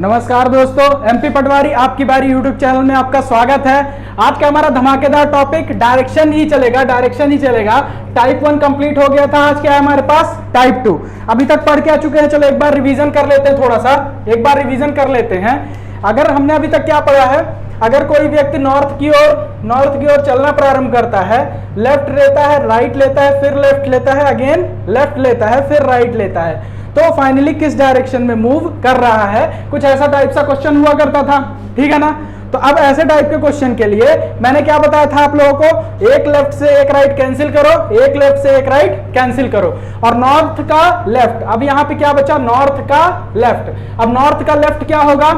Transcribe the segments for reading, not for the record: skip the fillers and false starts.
नमस्कार दोस्तों, एमपी पटवारी आपकी बारी यूट्यूब चैनल में आपका स्वागत है। आज का हमारा धमाकेदार टॉपिक डायरेक्शन ही चलेगा। टाइप 1 कंप्लीट हो गया था, आज क्या है हमारे पास टाइप 2। अभी तक पढ़ के आ चुके हैं, चलो एक बार रिवीजन कर लेते हैं, एक बार रिवीजन कर लेते हैं। अगर हमने अभी तक क्या पढ़ा है, अगर कोई व्यक्ति नॉर्थ की ओर चलना प्रारंभ करता है, लेफ्ट लेता है, राइट लेता है, फिर लेफ्ट लेता है, अगेन लेफ्ट लेता है, फिर राइट लेता है, तो फाइनली किस डायरेक्शन में मूव कर रहा है। कुछ ऐसा टाइप सा क्वेश्चन हुआ करता था, ठीक है ना। तो अब ऐसे टाइप के क्वेश्चन के लिए मैंने क्या बताया था आप लोगों को, एक लेफ्ट से एक राइट कैंसिल करो, एक लेफ्ट से एक राइट कैंसिल करो, और नॉर्थ का लेफ्ट। अब यहां पे क्या बचा, नॉर्थ का लेफ्ट। अब नॉर्थ का लेफ्ट क्या होगा,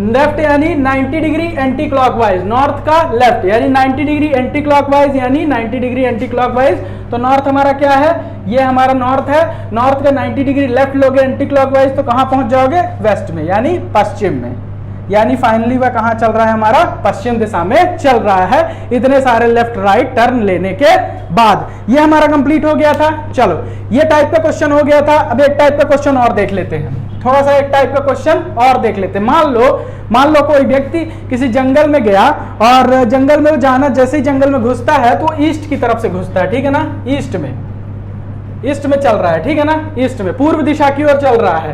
लेफ्ट यानी 90 डिग्री एंटी क्लॉकवाइज, नॉर्थ का लेफ्ट यानी 90 डिग्री एंटी क्लॉकवाइज, यानी 90 डिग्री एंटी क्लॉकवाइज। तो नॉर्थ हमारा क्या है, ये हमारा नॉर्थ है। नॉर्थ का 90 डिग्री लेफ्ट लोगे एंटी क्लॉकवाइज तो कहां पहुंच जाओगे, वेस्ट में यानी पश्चिम में। यानी फाइनली वह कहां चल रहा है, हमारा पश्चिम दिशा में चल रहा है, इतने सारे लेफ्ट राइट टर्न लेने के बाद। ये हमारा कंप्लीट हो गया था। चलो ये टाइप का क्वेश्चन हो गया था। अब एक टाइप का क्वेश्चन और देख लेते हैं, थोड़ा सा एक टाइप का क्वेश्चन और देख लेते हैं। मान लो कोई व्यक्ति किसी जंगल में गया, और जंगल में जाना, जैसे ही जंगल में घुसता है तो ईस्ट की तरफ से घुसता है, ठीक है ना, ईस्ट में चल रहा है, ठीक है ना, ईस्ट में, पूर्व दिशा की ओर चल रहा है,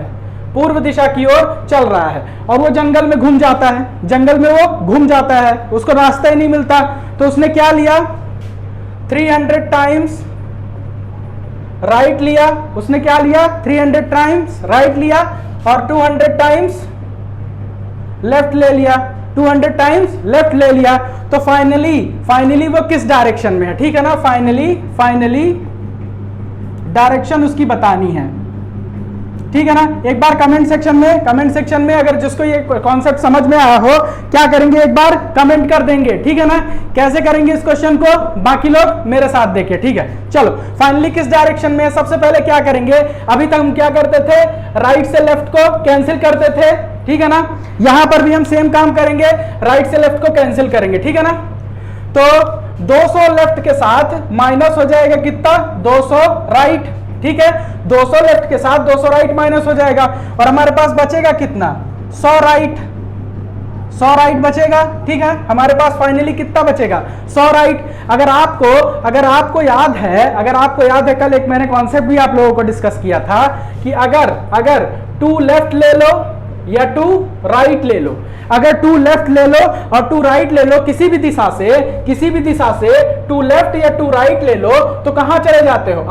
पूर्व दिशा की ओर चल रहा है। और वो जंगल में घूम जाता है, जंगल में वो घूम जाता है, उसको रास्ता ही नहीं मिलता। तो उसने क्या लिया, 300 टाइम्स राइट लिया। उसने क्या लिया, 300 टाइम्स राइट लिया, और 200 टाइम्स लेफ्ट ले लिया, 200 टाइम्स लेफ्ट ले लिया। तो फाइनली वो किस डायरेक्शन में है, ठीक है ना। फाइनली डायरेक्शन उसकी बतानी है, ठीक है ना। एक बार कमेंट सेक्शन में अगर जिसको ये कॉन्सेप्ट समझ में आया हो, क्या करेंगे, एक बार कमेंट कर देंगे, ठीक है ना। कैसे करेंगे इस क्वेश्चन को, बाकी लोग मेरे साथ देखिए, ठीक है। चलो फाइनली किस डायरेक्शन में है, सबसे पहले क्या करेंगे, अभी तक हम क्या करते थे, राइट से लेफ्ट को कैंसिल करते थे, ठीक है ना। यहां पर भी हम सेम काम करेंगे, राइट से लेफ्ट को कैंसिल करेंगे, ठीक है ना। तो 200 लेफ्ट के साथ माइनस हो जाएगा कितना, 200 राइट, ठीक है। 200 लेफ्ट के साथ 200 राइट माइनस हो जाएगा, और हमारे पास बचेगा कितना, 100 राइट बचेगा, ठीक है। हमारे पास फाइनली कितना बचेगा, 100 राइट। अगर आपको याद है, कल एक मैंने कॉन्सेप्ट भी आप लोगों को डिस्कस किया था कि अगर 2 लेफ्ट ले लो या 2 राइट ले लो, अगर 2 लेफ्ट ले लो और 2 राइट ले लो, किसी भी दिशा से 2 लेफ्ट या 2 राइट ले लो, तो कहां चले जाते हो,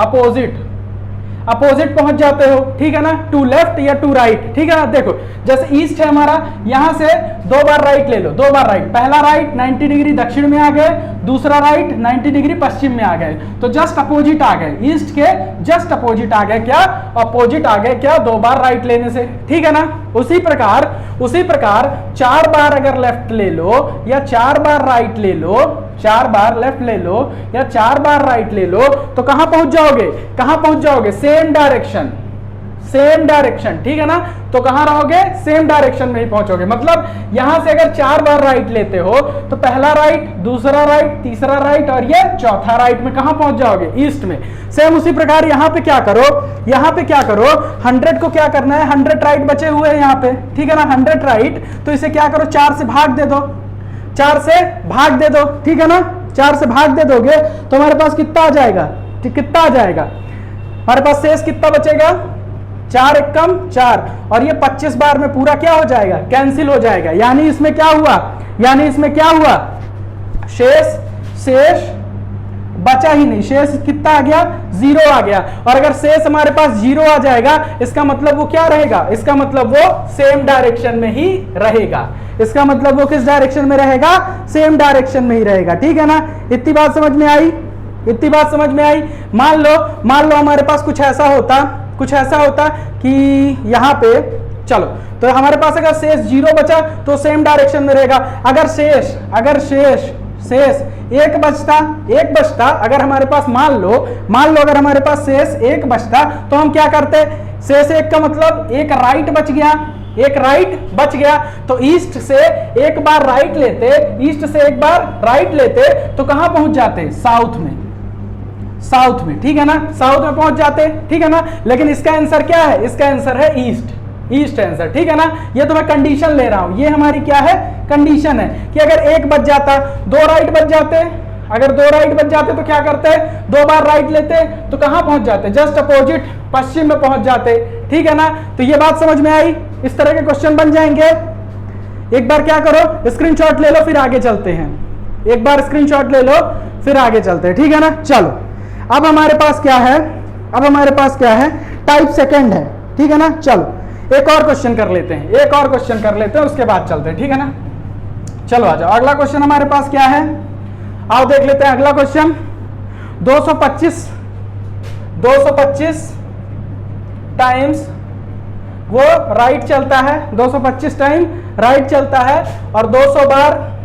अपोजिट पहुंच जाते हो, ठीक है ना। 2 लेफ्ट या 2 राइट, ठीक है ना। देखो जैसे ईस्ट है हमारा, यहां से 2 बार राइट ले लो, 2 बार राइट, पहला राइट 90 डिग्री दक्षिण में आ गए, दूसरा राइट 90 डिग्री पश्चिम में आ गए, तो जस्ट अपोजिट आ गए, ईस्ट के जस्ट अपोजिट आ गए, क्या अपोजिट आ गए, क्या 2 बार राइट लेने से, ठीक है ना। उसी प्रकार 4 बार अगर लेफ्ट ले लो या 4 बार राइट ले लो, 4 बार लेफ्ट ले लो या 4 बार राइट ले लो, तो कहां पहुंच जाओगे, सेम डायरेक्शन, ठीक है ना। तो कहां रहोगे, सेम डायरेक्शन में ही पहुंचोगे। मतलब यहां से अगर 4 बार राइट लेते हो तो पहला राइट, दूसरा राइट, तीसरा राइट और ये चौथा राइट में कहां पहुंच जाओगे, ईस्ट में। सेम उसी प्रकार यहां पे क्या करो, 100 को क्या करना है, 100 राइट बचे हुए हैं यहां पे, ठीक है ना, 100 राइट। तो इसे क्या करो, 4 से भाग दे दो, ठीक है ना। 4 से भाग दे दोगे तो हमारे पास कितना आ जाएगा, हमारे पास शेष कितना बचेगा, 4 एकम 4, और ये 25 बार में पूरा क्या हो जाएगा, कैंसिल हो जाएगा। यानी इसमें क्या हुआ, शेष बचा ही नहीं, शेष कितना आ गया, 0 आ गया। और अगर शेष हमारे पास 0 आ जाएगा, इसका मतलब वो क्या रहेगा, इसका मतलब वो सेम डायरेक्शन में ही रहेगा, इसका मतलब वो किस डायरेक्शन में रहेगा, सेम डायरेक्शन में ही रहेगा, ठीक है ना। इतनी बात समझ में आई। मान लो हमारे पास कुछ ऐसा होता कि यहां पे, चलो तो हमारे पास अगर शेष 0 बचा तो सेम डायरेक्शन में रहेगा। अगर शेष एक बचता, अगर हमारे पास मान लो अगर हमारे पास शेष 1 बचता, तो हम क्या करते, शेष 1 का मतलब एक राइट बच गया, तो ईस्ट से एक बार राइट लेते, तो कहां पहुंच जाते, साउथ में, ठीक है ना, साउथ में पहुंच जाते, ठीक है ना। लेकिन इसका आंसर क्या है, इसका आंसर है ईस्ट, ईस्ट आंसर, ठीक है ना। ये तो मैं कंडीशन ले रहा हूं, ये हमारी क्या है, कंडीशन है कि अगर एक बच जाता, दो राइट बच जाते, अगर दो राइट बच जाते तो क्या करते, दो बार राइट लेते तो कहां पहुंच जाते, जस्ट अपोजिट पश्चिम में पहुंच जाते, ठीक है ना। तो ये बात समझ में आई, इस तरह के क्वेश्चन बन जाएंगे। एक बार क्या करो, स्क्रीनशॉट ले लो, फिर आगे चलते हैं। एक बार स्क्रीनशॉट ले लो, फिर आगे चलते हैं, ठीक है ना। चलो अब हमारे पास क्या है, अब हमारे पास क्या है, टाइप सेकंड है, ठीक है ना। चलो एक और क्वेश्चन कर लेते हैं, एक और क्वेश्चन कर लेते हैं, उसके बाद चलते हैं, ठीक है ना। चलो आ जाओ, अगला क्वेश्चन हमारे पास क्या है, आओ देख लेते हैं अगला क्वेश्चन। 225 टाइम्स वो राइट चलता है, 225 टाइम राइट चलता है और 200 बार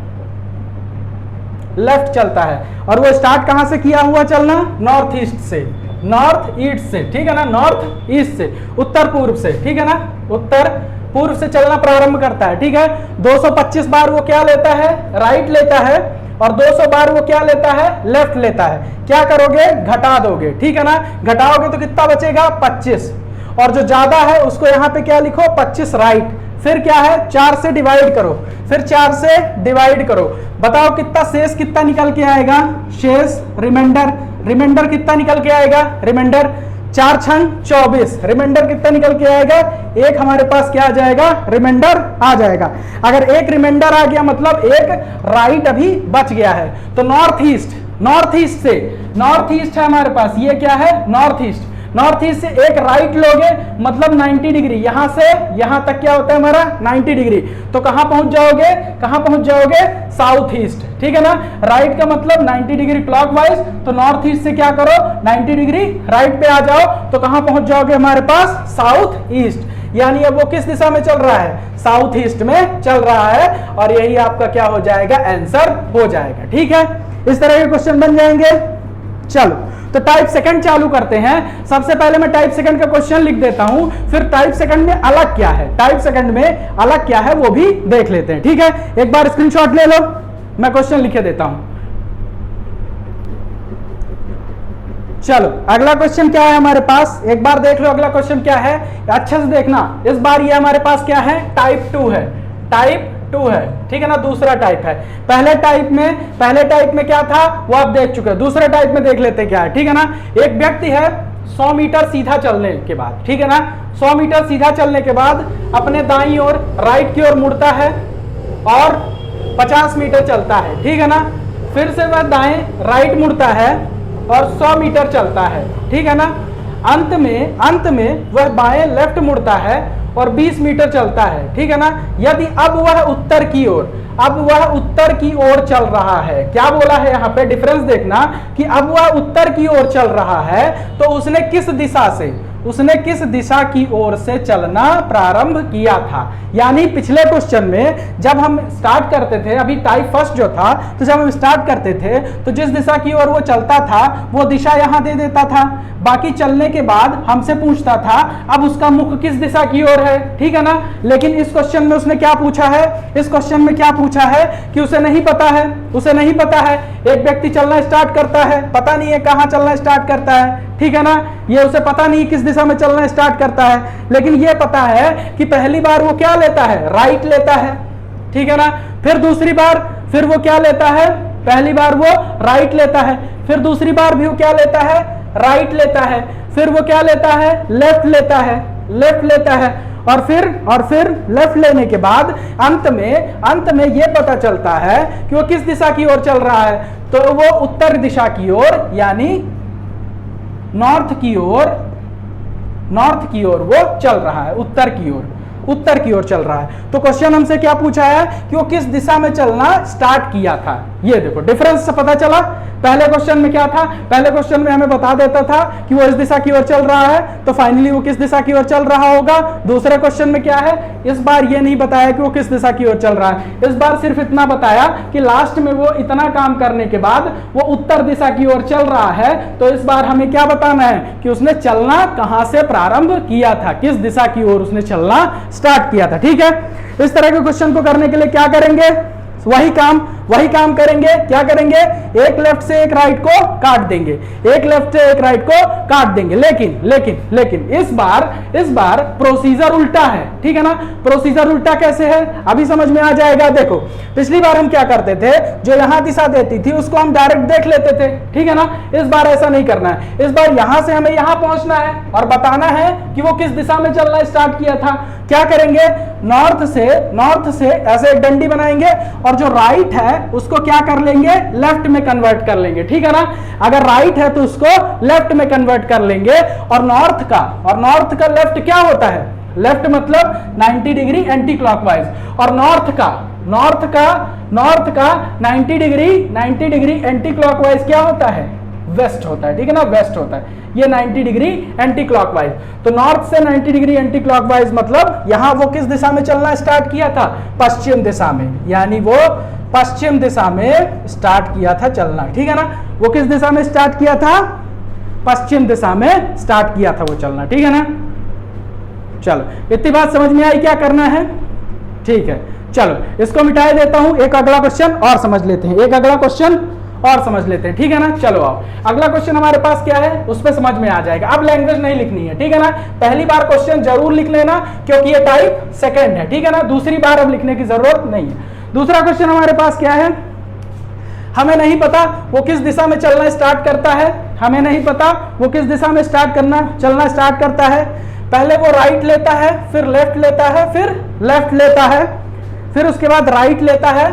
लेफ्ट चलता है, और वो स्टार्ट कहां से किया हुआ चलना, नॉर्थ ईस्ट से, नॉर्थ ईस्ट से, ठीक है ना, नॉर्थ ईस्ट से, उत्तर पूर्व से, ठीक है ना, उत्तर पूर्व से चलना प्रारंभ करता है, ठीक है। 225 बार वो क्या लेता है, राइट लेता है, और 200 बार वो क्या लेता है, लेफ्ट लेता है। क्या करोगे, घटा दोगे, ठीक है ना, घटाओगे तो कितना बचेगा, 25, और जो ज्यादा है उसको यहां पे क्या लिखो, 25 राइट, फिर क्या है, 4 से डिवाइड करो, फिर 4 से डिवाइड करो, बताओ कितना शेष, कितना निकल के आएगा, शेष रिमाइंडर, रिमाइंडर कितना निकल के आएगा, रिमाइंडर 4 छंग 24, रिमाइंडर कितना निकल के आएगा, एक हमारे पास क्या आ जाएगा, रिमाइंडर आ जाएगा। अगर एक रिमाइंडर आ गया मतलब एक राइट अभी बच गया है। तो नॉर्थ ईस्ट, नॉर्थ ईस्ट से, नॉर्थ ईस्ट है हमारे पास, ये क्या है, नॉर्थ ईस्ट, नॉर्थ ईस्ट से एक राइट लोगे मतलब 90 डिग्री, यहां से यहां तक क्या होता है हमारा, 90 डिग्री, तो कहां पहुंच जाओगे, कहां पहुंच जाओगे, साउथ ईस्ट, ठीक है ना। राइट का मतलब 90 डिग्री क्लॉकवाइज, तो नॉर्थ ईस्ट से क्या करो, 90 डिग्री राइट पे आ जाओ, तो कहां पहुंच जाओगे हमारे पास, साउथ ईस्ट। यानी अब वो किस दिशा में चल रहा है, साउथ ईस्ट में चल रहा है, और यही आपका क्या हो जाएगा, आंसर हो जाएगा, ठीक है। इस तरह के क्वेश्चन बन जाएंगे। चलो तो टाइप सेकंड चालू करते हैं। सबसे पहले मैं टाइप सेकंड का क्वेश्चन लिख देता हूं, फिर टाइप सेकंड में अलग क्या है, टाइप सेकंड में अलग क्या है वो भी देख लेते हैं, ठीक है। एक बार स्क्रीनशॉट ले लो, मैं क्वेश्चन लिखे देता हूं। चलो अगला क्वेश्चन क्या है हमारे पास, एक बार देख लो अगला क्वेश्चन क्या है, अच्छे से देखना। इस बार ये हमारे पास क्या है, टाइप 2 है, टाइप 2 है, ठीक है ना, दूसरा टाइप है। पहले टाइप में क्या था वो आप देख चुके हैं, दूसरे टाइप में देख लेते क्या है, ठीक है ना। एक व्यक्ति है 100 मीटर सीधा चलने के बाद, ठीक है ना, 100 मीटर सीधा चलने के बाद अपने दाईं ओर राइट की ओर मुड़ता है और 50 मीटर चलता है, ठीक है ना। फिर से वह दाएं राइट मुड़ता है और 100 मीटर चलता है, ठीक है ना। अंत में वह बाएं लेफ्ट मुड़ता है और 20 मीटर चलता है, ठीक है ना। यदि अब वह उत्तर की ओर चल रहा है, क्या बोला है यहाँ पे, डिफरेंस देखना कि अब वह उत्तर की ओर चल रहा है, तो उसने किस दिशा की ओर से चलना प्रारंभ किया था। यानी पिछले क्वेश्चन में जब हम स्टार्ट करते थे, अभी टाइप फर्स्ट जो था, तो जब हम स्टार्ट करते थे तो जिस दिशा की ओर वो चलता था वो दिशा यहां दे देता था, बाकी चलने के बाद हमसे पूछता था अब उसका मुख किस दिशा की ओर है, ठीक है ना। लेकिन इस क्वेश्चन में उसने क्या पूछा है, इस क्वेश्चन में क्या पूछा है कि उसे नहीं पता है, उसे नहीं पता है। एक व्यक्ति चलना स्टार्ट करता है, पता नहीं है कहां चलना स्टार्ट करता है, ठीक है ना, ये उसे पता नहीं किस दिशा में चलना स्टार्ट करता है, लेकिन ये पता है कि पहली बार वो क्या लेता है, राइट लेता है, ठीक है ना। फिर दूसरी बार फिर वो क्या लेता है, पहली बार वो राइट लेता है, फिर दूसरी बार भी वो क्या लेता है, राइट लेता है, फिर वो क्या लेता है, लेफ्ट लेता है, लेफ्ट लेता है, और फिर लेफ्ट लेने के बाद अंत में ये पता चलता है कि वो किस दिशा की ओर चल रहा है, तो वो उत्तर दिशा की ओर यानी नॉर्थ की ओर वो चल रहा है, उत्तर की ओर चल रहा है। तो क्वेश्चन हमसे क्या पूछा है कि वो किस दिशा में चलना स्टार्ट किया था। ये देखो डिफरेंस से पता चला, पहले क्वेश्चन में क्या था, पहले क्वेश्चन में हमें बता देता था कि वो इस दिशा की ओर चल रहा है, तो फाइनली वो किस दिशा की ओर चल रहा होगा। दूसरे क्वेश्चन में क्या है, इस बार ये नहीं बताया कि वो किस दिशा की ओर चल रहा है, इस बार सिर्फ इतना बताया कि लास्ट में वो इतना काम करने के बाद वो उत्तर दिशा की ओर चल रहा है। तो इस बार हमें क्या बताना है कि उसने चलना कहां से प्रारंभ किया था, किस दिशा की ओर उसने चलना स्टार्ट किया था, ठीक है। इस तरह के क्वेश्चन को करने के लिए क्या करेंगे, वही काम वही काम करेंगे, क्या करेंगे, एक लेफ्ट से एक राइट को काट देंगे, एक लेफ्ट से एक राइट को काट देंगे। लेकिन लेकिन लेकिन इस बार प्रोसीजर उल्टा है, ठीक है ना। प्रोसीजर उल्टा कैसे है अभी समझ में आ जाएगा। देखो पिछली बार हम क्या करते थे, जो यहां दिशा देती थी उसको हम डायरेक्ट देख लेते थे, ठीक है ना। इस बार ऐसा नहीं करना है, इस बार यहां से हमें यहां पहुंचना है और बताना है कि वो किस दिशा में चलना स्टार्ट किया था। क्या करेंगे, नॉर्थ से ऐसे एक डंडी बनाएंगे और जो राइट है उसको क्या कर लेंगे, लेफ्ट में कन्वर्ट कर लेंगे, ठीक है ना। अगर राइट है तो उसको लेफ्ट में कन्वर्ट कर लेंगे और नॉर्थ का लेफ्ट क्या होता है, लेफ्ट मतलब 90 डिग्री एंटी क्लॉकवाइज, और नॉर्थ का 90 डिग्री एंटी क्लॉकवाइज क्या होता है, वेस्ट होता है, ठीक है ना, वेस्ट होता है। ये 90 डिग्री एंटी क्लॉकवाइज, तो नॉर्थ से 90 डिग्री एंटी क्लॉकवाइज मतलब यहां वो किस दिशा में चलना स्टार्ट किया था, पश्चिम दिशा में, यानी वो पश्चिम दिशा में स्टार्ट किया था चलना, ठीक है ना। वो किस दिशा में स्टार्ट किया था, पश्चिम दिशा में स्टार्ट किया था वो चलना, ठीक है ना। चलो इतनी बात समझ में आई, क्या करना है, ठीक है। चलो इसको मिटा देता हूं, एक अगला क्वेश्चन और समझ लेते हैं, एक अगला क्वेश्चन और समझ लेते हैं, ठीक है ना। चलो आओ अगला क्वेश्चन हमारे पास क्या है, उस पर समझ में आ जाएगा। अब लैंग्वेज नहीं लिखनी है, ठीक है ना। पहली बार क्वेश्चन जरूर लिख लेना क्योंकि ये टाइप सेकंड है, ठीक है ना। दूसरी बार अब लिखने की जरूरत नहीं है। दूसरा क्वेश्चन हमारे पास क्या है, हमें नहीं पता वो किस दिशा में चलना स्टार्ट करता है, हमें नहीं पता वो किस दिशा में चलना स्टार्ट करता है। पहले वो राइट लेता है, फिर लेफ्ट लेता है, फिर लेफ्ट लेता है, फिर उसके बाद राइट लेता है,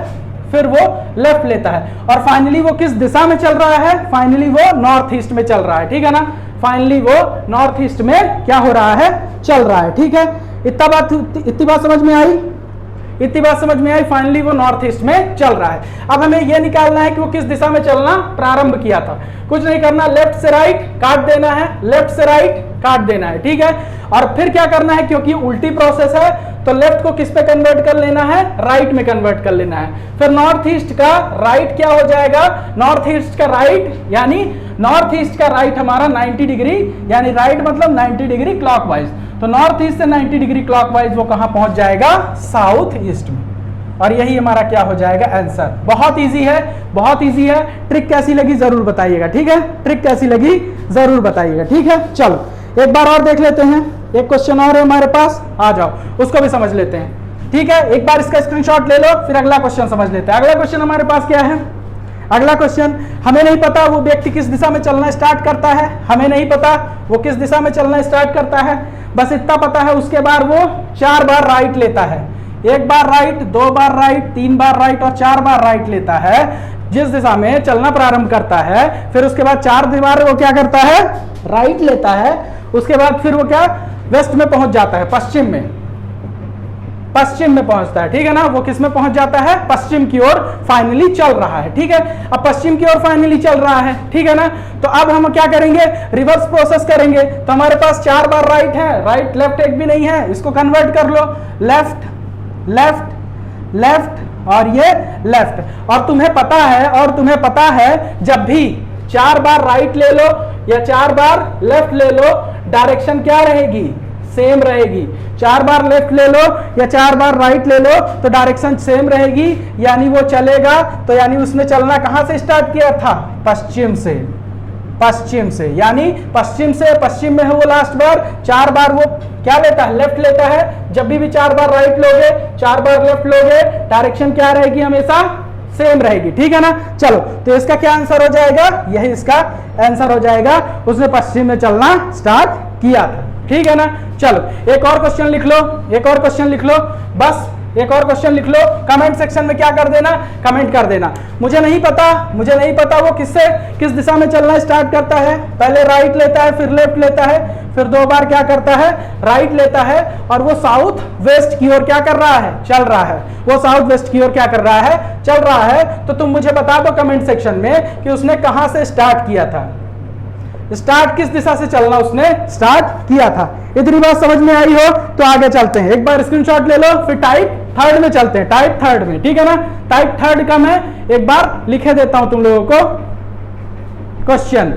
फिर वो लेफ्ट लेता है, और फाइनली वो किस दिशा में चल रहा है, फाइनली वो नॉर्थ ईस्ट में चल रहा है, ठीक है ना। फाइनली वो नॉर्थ ईस्ट में क्या हो रहा है, चल रहा है, ठीक है। इतनी बात समझ में आई, इतनी बात समझ में आई। फाइनली वो नॉर्थ ईस्ट में चल रहा है। अब हमें यह निकालना है कि वो किस दिशा में चलना प्रारंभ किया था। कुछ नहीं करना, लेफ्ट से राइट काट देना है, लेफ्ट से राइट काट देना है, ठीक है। और फिर क्या करना है, क्योंकि उल्टी प्रोसेस है तो लेफ्ट को किस पे कन्वर्ट कर लेना है, राइट में कन्वर्ट कर लेना है। फिर नॉर्थ ईस्ट का राइट क्या हो जाएगा, नॉर्थ ईस्ट का राइट, यानी नॉर्थ ईस्ट का राइट हमारा 90 डिग्री, यानी राइट मतलब 90 डिग्री क्लॉकवाइज। तो नॉर्थ ईस्ट से 90 डिग्री क्लॉकवाइज वो कहां पहुंच जाएगा, साउथ ईस्ट में। और यही हमारा क्या हो जाएगा, आंसर। बहुत इजी है, बहुत इजी है। ट्रिक कैसी लगी जरूर बताइएगा, ठीक है। ट्रिक कैसी लगी जरूर बताइएगा, ठीक है। चलो एक बार और देख लेते हैं, एक क्वेश्चन और है हमारे पास, आ जाओ उसको भी समझ लेते हैं, ठीक है। एक बार इसका स्क्रीनशॉट ले लो, फिर अगला क्वेश्चन समझ लेते हैं। अगला क्वेश्चन हमारे पास क्या है, अगला क्वेश्चन, हमें नहीं पता वो व्यक्ति किस दिशा में चलना स्टार्ट करता है, हमें नहीं पता वो किस दिशा में चलना स्टार्ट करता है, बस इतना पता है उसके बाद वो 4 बार राइट लेता है। 1 बार राइट, 2 बार राइट, 3 बार राइट और 4 बार राइट लेता है जिस दिशा में चलना प्रारंभ करता है। फिर उसके बाद 4 बार वो क्या करता है, राइट लेता है। उसके बाद फिर वो क्या, वेस्ट में पहुंच जाता है, पश्चिम में पहुंचता है, ठीक है ना। वो किस में पहुंच जाता है, पश्चिम की ओर फाइनली चल रहा है, ठीक है। अब पश्चिम की ओर फाइनली चल रहा है, ठीक है ना। तो अब हम क्या करेंगे, रिवर्स प्रोसेस करेंगे। तो हमारे पास 4 बार राइट है, राइट लेफ्ट एक भी नहीं है, इसको कन्वर्ट कर लो, लेफ्ट लेफ्ट लेफ्ट और ये लेफ्ट। और तुम्हें पता है जब भी 4 बार राइट ले लो या 4 बार लेफ्ट ले लो, डायरेक्शन क्या रहेगी, सेम रहेगी। 4 बार लेफ्ट ले लो या 4 बार राइट ले लो तो डायरेक्शन सेम रहेगी, यानी वो चलेगा। तो यानी उसने चलना कहां से स्टार्ट किया था, पश्चिम से, यानी पश्चिम से पश्चिम में है वो लास्ट बार। 4 बार वो क्या लेता है, लेफ्ट लेता है। जब भी 4 बार राइट लोगे, 4 बार लेफ्ट लोगे, डायरेक्शन क्या रहेगी, हमेशा सेम रहेगी, ठीक है ना। चलो तो इसका क्या आंसर हो जाएगा, यही इसका आंसर हो जाएगा, उसने पश्चिम में चलना स्टार्ट किया था, ठीक है ना। चलो एक और क्वेश्चन लिख लो, एक और क्वेश्चन लिख लो, बस एक और क्वेश्चन लिख लो। कमेंट सेक्शन में क्या कर देना, कमेंट कर देना। मुझे नहीं पता वो किस दिशा में चलना स्टार्ट करता है। पहले राइट लेता है, फिर लेफ्ट लेता है, फिर 2 बार क्या करता है, राइट लेता है, और वो साउथ वेस्ट की ओर क्या कर रहा है, चल रहा है। वो साउथ वेस्ट की ओर क्या कर रहा है, चल रहा है। तो तुम मुझे बता दो कमेंट सेक्शन में कि उसने कहां से स्टार्ट किया था, स्टार्ट किस दिशा से चलना उसने स्टार्ट किया था। इतनी बात समझ में आई हो तो आगे चलते हैं। एक बार स्क्रीनशॉट ले लो, फिर टाइप 3 में चलते हैं, टाइप 3 में, ठीक है ना। टाइप 3 का मैं एक बार लिखे देता हूं तुम लोगों को क्वेश्चन।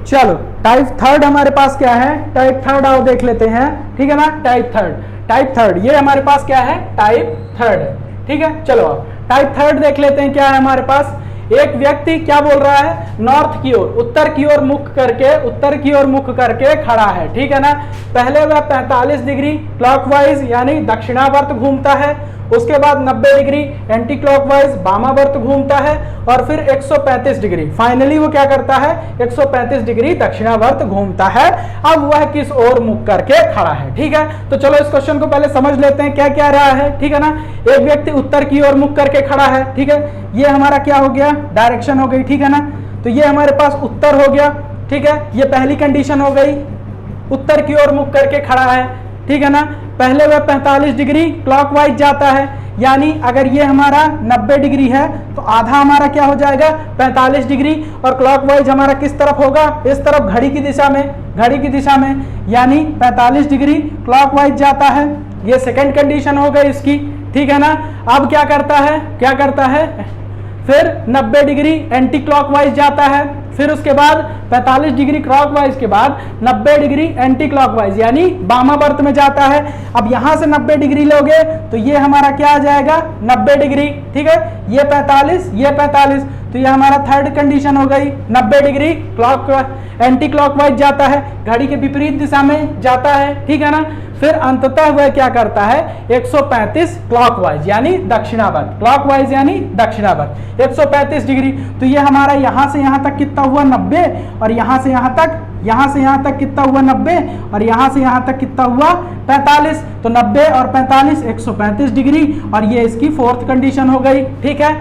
चलो टाइप 3 हमारे पास क्या है, टाइप 3 आओ देख लेते हैं, ठीक है ना। टाइप टाइप थर्ड, ये हमारे पास क्या है, टाइप थर्ड है। ठीक है, चलो अब टाइप थर्ड देख लेते हैं क्या है हमारे पास। एक व्यक्ति क्या बोल रहा है, नॉर्थ की ओर, उत्तर की ओर मुख करके खड़ा है। ठीक है ना, पहले वह 45 डिग्री क्लॉकवाइज यानी दक्षिणावर्त घूमता है, उसके बाद 90 डिग्री एंटी क्लॉकवाइज वामावर्त घूमता है और फिर 135 डिग्री, फाइनली वो क्या करता है, 135 डिग्री दक्षिणावर्त घूमता है। अब वह किस ओर मुख करके खड़ा है। ठीक है, तो चलो इस क्वेश्चन को पहले समझ लेते हैं क्या क्या रहा है। ठीक है ना, एक व्यक्ति उत्तर की ओर मुख करके खड़ा है। ठीक है, ये हमारा क्या हो गया, डायरेक्शन हो गई। ठीक है ना, तो ये हमारे पास उत्तर हो गया। ठीक है, ये पहली कंडीशन हो गई, उत्तर की ओर मुख करके खड़ा है। ठीक है ना, पहले वह 45 डिग्री क्लॉकवाइज जाता है, यानी अगर ये हमारा 90 डिग्री है तो आधा हमारा क्या हो जाएगा, 45 डिग्री, और क्लॉकवाइज हमारा किस तरफ होगा, इस तरफ, घड़ी की दिशा में, यानी 45 डिग्री क्लॉकवाइज जाता है। ये सेकंड कंडीशन हो गई इसकी। ठीक है ना, अब क्या करता है, फिर 90 डिग्री एंटी क्लॉकवाइज जाता है, फिर उसके बाद 45 डिग्री क्लॉकवाइज के बाद 90 डिग्री एंटी क्लॉकवाइज यानी वामावर्त में जाता है। अब यहां से 90 डिग्री लोगे तो ये हमारा क्या आ जाएगा, 90 डिग्री। ठीक है, ये 45, तो ये हमारा थर्ड कंडीशन हो गई, 90 डिग्री एंटी क्लॉकवाइज जाता है, घड़ी के विपरीत दिशा में जाता है। ठीक है ना, फिर अंततः वह क्या करता है, 135 क्लॉकवाइज यानी दक्षिणावर्त, क्लॉकवाइज यानी दक्षिणावर्त 135 डिग्री। तो ये हमारा यहां से यहां तक कितना हुआ, 90, और यहां से यहां तक कितना हुआ, 90, और यहां से यहां तक कितना हुआ, 45। तो 90 और 45 135 डिग्री, और ये इसकी फोर्थ कंडीशन हो गई। ठीक है,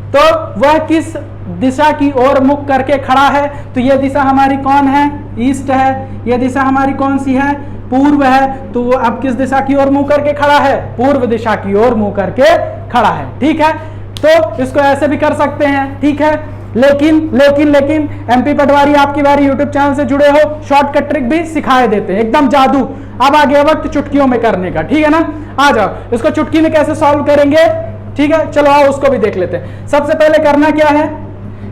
तो वह किस दिशा की ओर मुख करके खड़ा है, तो ये दिशा हमारी कौन है, ईस्ट है। ये दिशा हमारी कौन सी है, पूर्व है। तो वो अब किस दिशा की ओर मुंह करके खड़ा है, पूर्व दिशा की ओर मुंह करके खड़ा है। ठीक है, तो इसको ऐसे भी कर सकते हैं। ठीक है, लेकिन एमपी पटवारी आपकी बारी यूट्यूब चैनल से जुड़े हो, शॉर्टकट ट्रिक भी सिखाए देते हैं, एकदम जादू। अब आ गया वक्त चुटकियों में करने का। ठीक है ना, आ जाओ, इसको चुटकी में कैसे सॉल्व करेंगे। ठीक है, चलो आओ उसको भी देख लेते हैं। सबसे पहले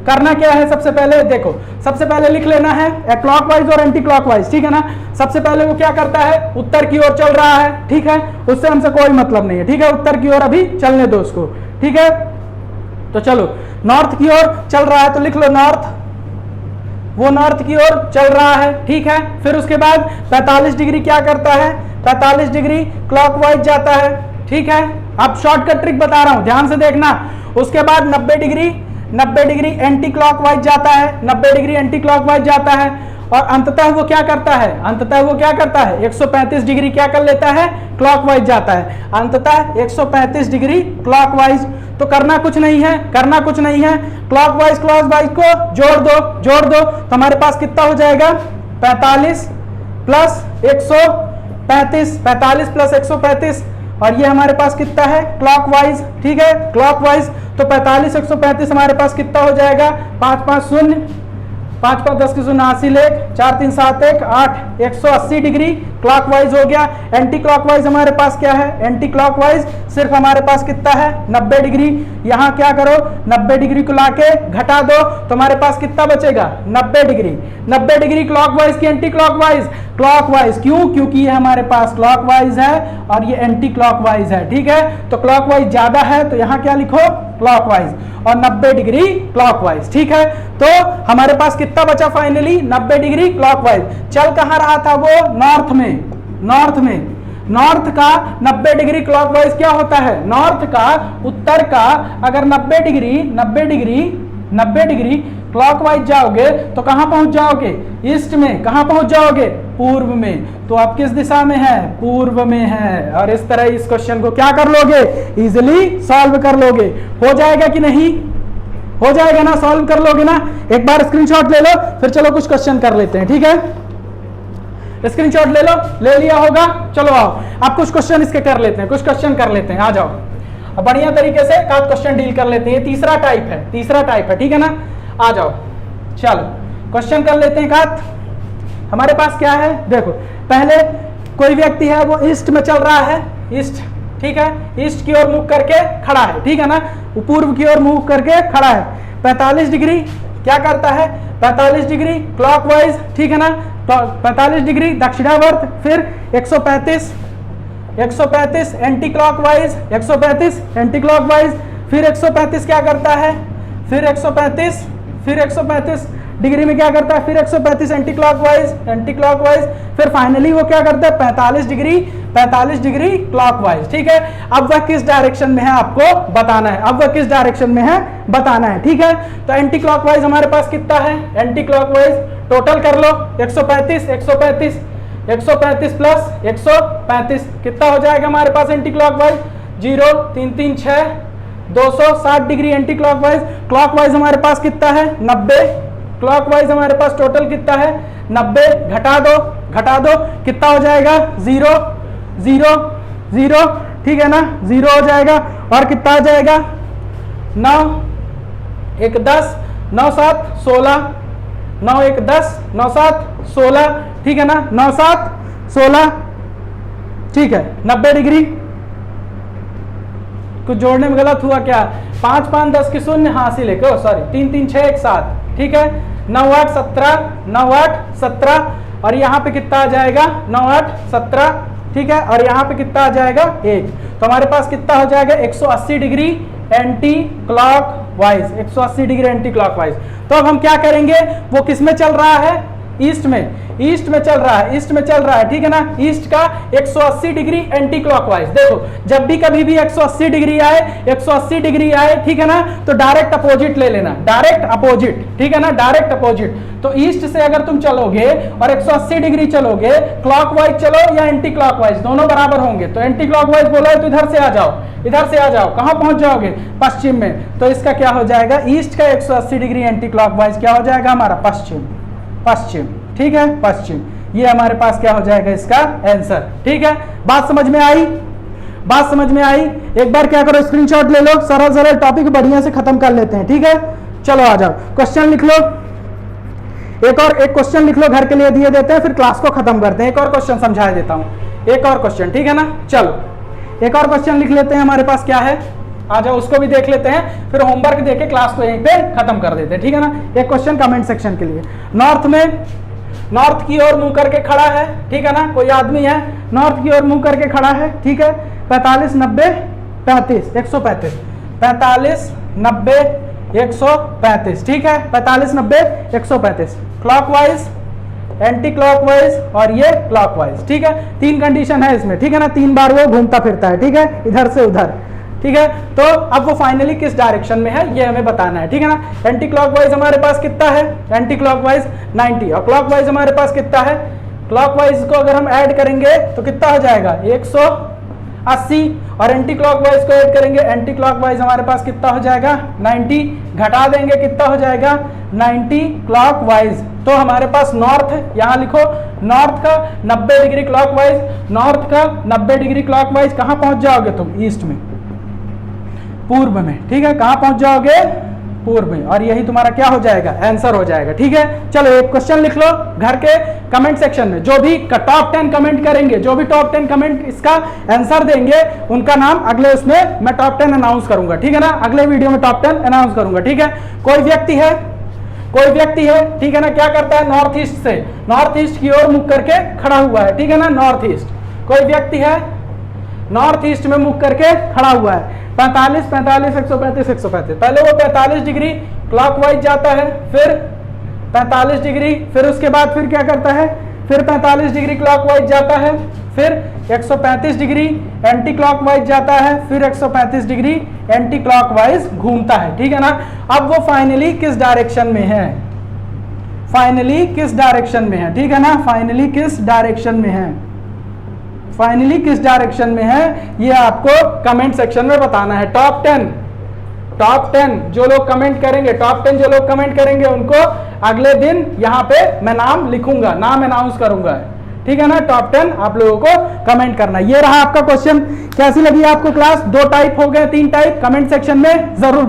करना क्या है, सबसे पहले देखो, सबसे पहले लिख लेना है क्लॉकवाइज और एंटी क्लॉकवाइज। ठीक है ना, सबसे पहले वो क्या करता है, उत्तर की ओर चल रहा है। ठीक है, उससे हमसे कोई मतलब नहीं है। ठीक है, उत्तर की ओर अभी चलने दो उसको। ठीक है, तो चलो नॉर्थ की ओर चल रहा है, तो लिख लो नॉर्थ, वो नॉर्थ की ओर चल रहा है। ठीक है, फिर उसके बाद 45 डिग्री क्या करता है, 45 डिग्री क्लॉकवाइज जाता है। ठीक है, अब शॉर्टकट ट्रिक बता रहा हूं, ध्यान से देखना। उसके बाद 90 डिग्री एंटी क्लॉकवाइज जाता है, 90 डिग्री एंटी क्लॉकवाइज जाता है, और अंततः वो क्या करता है, 135 डिग्री क्या कर लेता है, क्लॉकवाइज जाता है, अंततः 135 डिग्री क्लॉकवाइज। तो करना कुछ नहीं है, क्लॉकवाइज को जोड़ दो, तो हमारे पास कितना हो जाएगा, 45 प्लस 135, और ये हमारे पास कितना है, क्लॉकवाइज। ठीक है, क्लॉकवाइज, तो 45 135 हमारे पास कितना हो जाएगा, 5 5 0, 5 5 10 की 80 लेख, 4 3 7 1 8, 180 डिग्री क्लॉकवाइज हो गया। एंटी क्लॉकवाइज हमारे पास क्या है, एंटी क्लॉकवाइज सिर्फ हमारे पास कितना है, 90 डिग्री। यहाँ क्या करो, 90 डिग्री को लाके घटा दो, तो हमारे पास कितना बचेगा, 90 डिग्री क्लॉकवाइज की एंटी क्लॉकवाइज, क्यों, क्योंकि ये हमारे पास क्लॉकवाइज है और ये एंटी क्लॉकवाइज है। ठीक है, तो क्लॉकवाइज ज्यादा है तो यहाँ क्या लिखो, क्लॉकवाइज, और 90 डिग्री क्लॉकवाइज। ठीक है, तो हमारे पास कितना बचा फाइनली, 90 डिग्री क्लॉकवाइज। चल कहाँ रहा था वो, नॉर्थ में। नॉर्थ का 90 डिग्री क्लॉकवाइज क्या होता है, नॉर्थ का, उत्तर का अगर 90 डिग्री क्लॉकवाइज जाओगे तो कहां पहुंच जाओगे, ईस्ट में। कहां पहुंच जाओगे, पूर्व में। तो आप किस दिशा में है, पूर्व में है। और इस तरह इस क्वेश्चन को क्या कर लोगे, इजिली सॉल्व कर लोगे। हो जाएगा कि नहीं, हो जाएगा ना, सॉल्व कर लोगे ना। एक बार स्क्रीनशॉट ले लो, फिर चलो कुछ क्वेश्चन कर लेते हैं। ठीक है, स्क्रीनशॉट ले लो, ले लिया होगा। चलो आओ, आप कुछ क्वेश्चन इसके कर लेते हैं, आ जाओ, बढ़िया तरीके से क्वेश्चन डील कर लेते हैं। तीसरा टाइप है, ठीक है ना। आ जाओ, चलो क्वेश्चन कर लेते हैं। हमारे पास क्या है, देखो, पहले कोई व्यक्ति है वो ईस्ट में चल रहा है, ईस्ट। ठीक है, ईस्ट की ओर मुख करके खड़ा है। ठीक है ना, वो पूर्व की ओर मुख करके खड़ा है। 45 डिग्री क्या करता है, 45 डिग्री क्लॉकवाइज। ठीक है ना, 45 डिग्री दक्षिणावर्त, फिर 135 135 एंटी क्लॉकवाइज, 135 एंटी क्लॉकवाइज, फिर 135 क्या करता है, फिर 135 डिग्री में क्या करता है, फिर 135 एंटी क्लॉकवाइज, फिर फाइनली वो क्या करता है 45 डिग्री क्लॉकवाइज। ठीक है, अब वह किस डायरेक्शन में है आपको बताना है, अब वह किस डायरेक्शन में है बताना है। ठीक है, तो एंटी क्लॉकवाइज हमारे पास कितना है, एंटी क्लॉकवाइज टोटल कर लो 135 प्लस 135 कितना हो जाएगा हमारे पास anti clockwise, 0 3 3 6 260 degree anti clockwise हमारे पास कितना है 90, क्लॉकवाइज हमारे पास टोटल कितना है 90, घटा दो कितना हो जाएगा 0 0 0, ठीक है ना, 0 हो जाएगा और कितना आ जाएगा 9 1 10 9 7 16, 9 1 10 9 7 16, ठीक है ना, 9 7 16, ठीक है 90 डिग्री। कुछ जोड़ने में गलत हुआ क्या, 5 5 10 की शून्य हासिल है क्यों, सॉरी 3 3 6 1 7, ठीक है 9 8 17 9 8 17 और यहाँ पे कितना आ जाएगा 9 8 17, ठीक है, और यहाँ पे कितना आ जाएगा 1, तो हमारे पास कितना हो जाएगा 180 degree anti clockwise, 180 degree anti clockwise. तो अब हम क्या करेंगे, वो किस में चल रहा है, ईस्ट में चल रहा है, ठीक है ना, ईस्ट का 180 डिग्री एंटी क्लॉकवाइज। देखो जब भी कभी भी 180 डिग्री आए, ठीक है ना, तो डायरेक्ट अपोजिट ले लेना, डायरेक्ट अपोजिट, ठीक है ना, डायरेक्ट अपोजिट। तो ईस्ट से अगर तुम चलोगे और 180 डिग्री चलोगे, क्लॉकवाइज चलो या एंटी क्लॉकवाइज, दोनों बराबर होंगे। तो एंटी क्लॉकवाइज बोला है तो इधर से आ जाओ, कहां पहुंच जाओगे, पश्चिम में। तो इसका क्या हो जाएगा, ईस्ट का 180 डिग्री एंटी क्लॉकवाइज क्या हो जाएगा हमारा पश्चिम, ठीक है, पश्चिम। ये हमारे पास क्या हो जाएगा इसका आंसर, ठीक है। बात समझ में आई, एक बार क्या करो स्क्रीनशॉट ले लो, सरल टॉपिक बढ़िया से खत्म कर लेते हैं, ठीक है। चलो आ जाओ, क्वेश्चन लिख लो, एक क्वेश्चन लिख लो, घर के लिए दिए देते हैं, फिर क्लास को खत्म करते हैं। एक और क्वेश्चन समझा देता हूं, एक और क्वेश्चन, ठीक है ना। चलो एक और क्वेश्चन लिख लेते हैं, हमारे पास क्या है, आ जाओ उसको भी देख लेते हैं, फिर होमवर्क देके क्लास को यहीं पे खत्म कर देते हैं, ठीक है ना। एक क्वेश्चन कमेंट सेक्शन के लिए, नॉर्थ की ओर मुंह करके खड़ा है, ठीक है ना, कोई आदमी है नॉर्थ की ओर मुंह करके खड़ा है, ठीक है, 45 90 35 135, 45 90 135, ठीक है, 45 90 135, क्लॉकवाइज, एंटी क्लॉकवाइज और ये क्लॉकवाइज, ठीक है। 3 कंडीशन है इसमें, ठीक है ना, 3 बार वो घूमता फिरता है, ठीक है, इधर से उधर, ठीक है। तो अब वो फाइनली किस डायरेक्शन में है ये हमें बताना है, ठीक है ना। एंटी क्लॉकवाइज हमारे पास कितना है, एंटी क्लॉकवाइज 90 और क्लॉकवाइज हमारे पास कितना है, क्लॉकवाइज को अगर हम ऐड करेंगे तो कितना हो जाएगा 180 और एंटी क्लॉकवाइज को ऐड करेंगे, एंटी क्लॉकवाइज हमारे पास कितना हो जाएगा 90, घटा देंगे कितना हो जाएगा 90 क्लॉकवाइज। तो हमारे पास नॉर्थ, यहां लिखो नॉर्थ का 90 डिग्री क्लॉकवाइज, नॉर्थ का 90 डिग्री क्लॉकवाइज कहां पहुंच जाओगे तुम, ईस्ट में, पूर्व में, ठीक है, कहां पहुंच जाओगे पूर्व में, और यही तुम्हारा क्या हो जाएगा आंसर हो जाएगा, ठीक है। चलो एक क्वेश्चन लिख लो घर के कमेंट सेक्शन में, जो भी टॉप 10 कमेंट करेंगे, जो भी टॉप 10 कमेंट इसका आंसर देंगे उनका नाम अगले उसमें मैं टॉप 10 अनाउंस करूंगा, ठीक है ना, अगले वीडियो में टॉप 10 अनाउंस करूंगा, ठीक है। कोई व्यक्ति है, ठीक है ना, क्या करता है नॉर्थ ईस्ट की ओर मुख करके खड़ा हुआ है, ठीक है ना, नॉर्थ ईस्ट, कोई व्यक्ति है नॉर्थ ईस्ट में मुख करके खड़ा हुआ है, 45 45 135 135, पहले वो 45 डिग्री क्लॉकवाइज जाता है, फिर 45 डिग्री, फिर उसके बाद फिर क्या करता है, फिर 45 डिग्री क्लॉकवाइज जाता है, फिर 135 डिग्री एंटी क्लॉकवाइज जाता है, फिर 135 डिग्री एंटी क्लॉकवाइज घूमता है, ठीक है ना। अब वो फाइनली किस डायरेक्शन में है, ठीक है ना, फाइनली किस डायरेक्शन में है ये आपको कमेंट सेक्शन में बताना है। टॉप 10 जो लोग कमेंट करेंगे उनको अगले दिन यहाँ पे मैं नाम लिखूंगा, नाम अनाउंस करूंगा, ठीक है ना। टॉप 10 आप लोगों को कमेंट करना। ये रहा आपका क्वेश्चन। कैसी लगी आपको क्लास, 2 टाइप हो गए, 3 टाइप, कमेंट सेक्शन में जरूर